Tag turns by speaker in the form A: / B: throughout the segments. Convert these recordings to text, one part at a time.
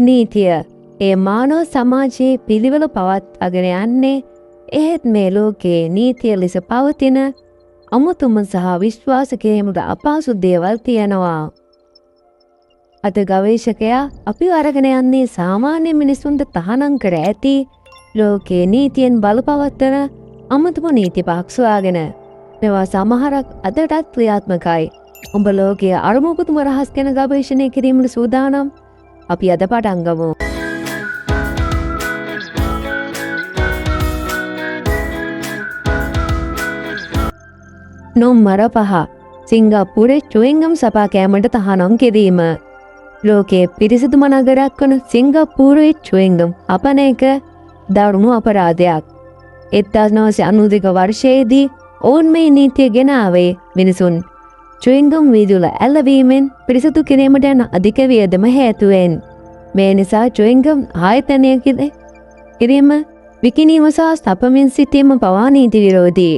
A: නීතිය ඒ මානව සමාජයේ පිළිවෙල පවත්වාගෙන යන්නේ එහෙත් මේ ලෝකයේ නීතිය ලෙස පවතින අමුතුම සහ විශ්වාස කිරීමට අපහසු දේවල් තියෙනවා. අද ගවේෂකයා අපි අරගෙන යන්නේ සාමාන්‍ය මිනිසුන්ට තහනම් කර ඇති ලෝකයේ නීතියෙන් බලපවත්වන අමුතුම නීති පහක් සොයාගෙන. මේවා සමහරක් අදටත් ක්‍රියාත්මකයි. උඹ ලෝකයේ අරමුකුතුම රහස් ගැන ගවේෂණය කිරීමට සූදානම්? අපි අද පටන් ගමු. නොම්බර 5. සිංගප්පූරේ චුවින්ගම් සපා කෑමට තහනම් කිරීම. ලෝකයේ පිරිසිදුම නගරයක් වන සිංගප්පූරුවේ චුවින්ගම් අපන එක දරුණු අපරාධයක්. 1992 වර්ෂයේදී ඔවුන් මේ නීතිය ගෙන ආවේ මිනිසුන් චුවින්ගම් වීදුල ඇලවීමෙන් පිරිසිදු කිරීමට යන අධික වියදම හේතුවෙන්. මේ නිසා චුවින්ගම් ආයතනයක කිරීම විකිණීම සහ ස්ථාපමින් සිටීම පවා නීති විරෝධී.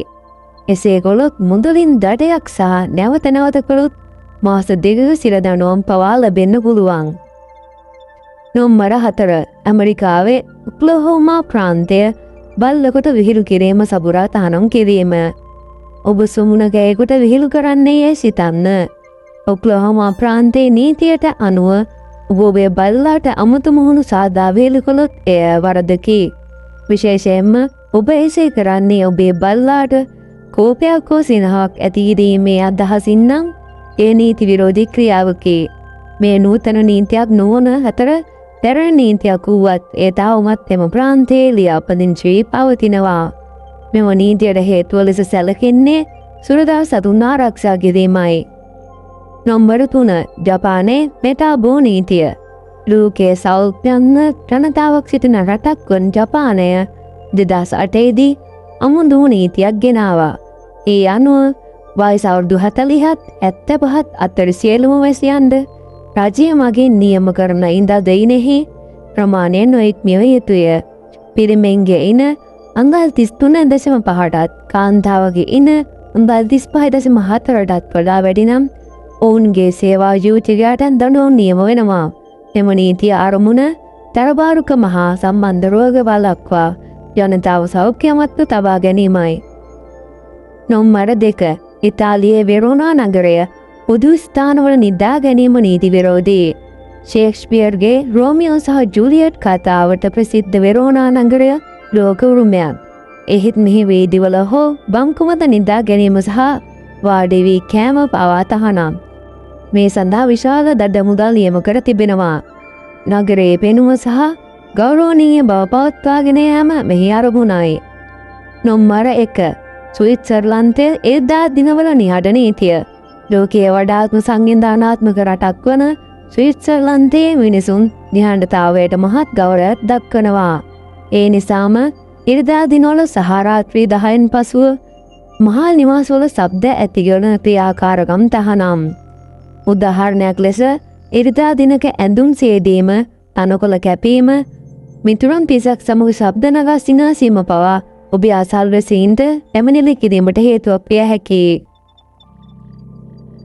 A: එසේ කළොත් මුදලින් දඩයක් සහ නැවත නැවත කළොත් මාස 2ක සිරදඬුවම් පවා ලැබෙන්න පුළුවන්. නොම්බර 4. ඇමරිකාවේ ඔක්ලහෝමා ප්‍රාන්තය බල්ලෙකුට විහිළු කිරීම සපුරා තහනම් කිරීම. ඔබ සුමුණකයෙකුට විහිළු කරන්නේ යැයි සිතන්න. ඔක්ලහෝමා ප්‍රාන්තයේ නීතියට අනුව ඔබ ඔබේ බල්ලාට අමුතු මුහුණු සාදා විහිළු කළොත් එය වරදකි. විශේෂයෙන්ම ඔබ එසේ කරන්නේ ඔබේ බල්ලාට කෝපයක් හෝ සිනහවක් ඇතිකිරීමේ අදහසින් නම් ඒ නීති විරෝධී ක්‍රියාවකි. මේ නූතන නීතියක් නොවන අතර පැරණි නීතියක් වුවත් ඒ තවමත් එම ප්‍රාන්තයේ ලියාපදිංචි වී පවතිනවා. මෙම නීතියට හේතුව ලෙස සැලකෙන්නේ සුරදා සතුන් ආරක්ෂා කිරීමයි. නොම්බර 3. ජපානයේ මෙටාබෝ නීතිය. ලෝකයේ සෞඛ්‍යන්න ජනතාවක් සිටින රටක් වන ජපානය 2008 දී අමුතු නීතියක් ගෙනාවා. ඒ අනුව වයස අවුරුදු 40ත් 75ත් අතර සියලුම වැසියන්ට රජය මගින් නියම කරන ඉඳා දෙයිනෙහි ප්‍රමාණය නොඉක්මිය යුතුය. පිරිමෙන්ගේ ඉන අංගල් 33.5ටත් කාන්තාවගේ ඉන අංගල් 35.4ටත් වඩා වැඩි නම් ඔවුන්ගේ සේවා ජීවිතයට දඬුවම් නියම වෙනවා. එම නීතිය අරමුණ තරබාරුක මහා සම්බන්ධ රෝග වළක්වා ජනතාව සෞඛ්‍යමත්ව තබා ගැනීමයි. නොම්බර 2. ඉතාලියේ වෙරෝනා නගරය පොදු ස්ථානවල නිදා ගැනීම නීති විරෝධී. ෂේක්ස්පියර්ගේ රෝමියෝ සහ ජූලියට් කතාවට ප්‍රසිද්ධ වෙරෝනා නගරය ලෝක උරුමයක්. එහෙත් මෙහි වේදිවල හෝ බංකුමත නිදා ගැනීම සහ වාඩි වී කෑම පවා තහනම්. මේ සඳහා විශාල දඩ මුදල් නියම කර තිබෙනවා. නගරයේ පෙනුම සහ ගෞරවනීය බව පවත්වාගෙන යාම මෙහි අරමුණයි. නොම්බර 1. ස්විට්සර්ලන්තයේ එදා දිනවල නිහඬ නීතිය. ලෝකයේ වඩාත්ම සංවිධානාත්මක රටක් වන ස්විට්සර්ලන්තයේ මිනිසුන් නිහඬතාවයට මහත් ගෞරවයක් දක්වනවා. ඒ නිසාම ඉරිදා දිනවල සහ රාත්‍රී 10න් පසුව මහල් නිවාසවල ශබ්ද ඇතිකරන ක්‍රියාකාරකම් තහනම්. උදාහරණයක් ලෙස ඉරිදා දිනක ඇඳුම් සේදීම, තනකොළ කැපීම, මිතුරන් පිරිසක් සමග ශබ්ද නගා සිනාසීම පවා ඔබේ අසල්වැසීන්ට පැමිණිලි කිරීමට හේතුවක් විය හැකියි.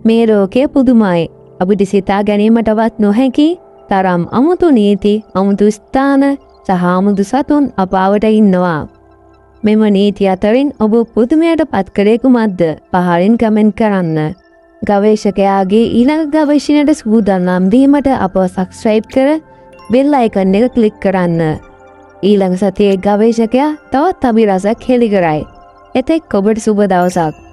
A: මේ ලෝකය පුදුමයි. අපිට සිතා ගැනීමටවත් නොහැකි තරම් අමුතු නීති, අමුතු ස්ථාන සහ අමුතු සතුන් අපාවට ඉන්නවා. මෙම නීති අතරින් ඔබ පුදුමයට පත් කළේ කුමක්ද? පහලින් කමෙන්ට් කරන්න. ගවේෂකයාගේ ඊළඟ ගවේෂණයට සූදානම් වීමට අපව සබ්ස්ක්‍රයිබ් කර බෙල් අයිකන් එක ක්ලික් කරන්න. ඊළඟ සතියේ ගවේෂකයා තවත් අභිරසක් හෙළි කරයි. එතෙක් ඔබට සුබ දවසක්.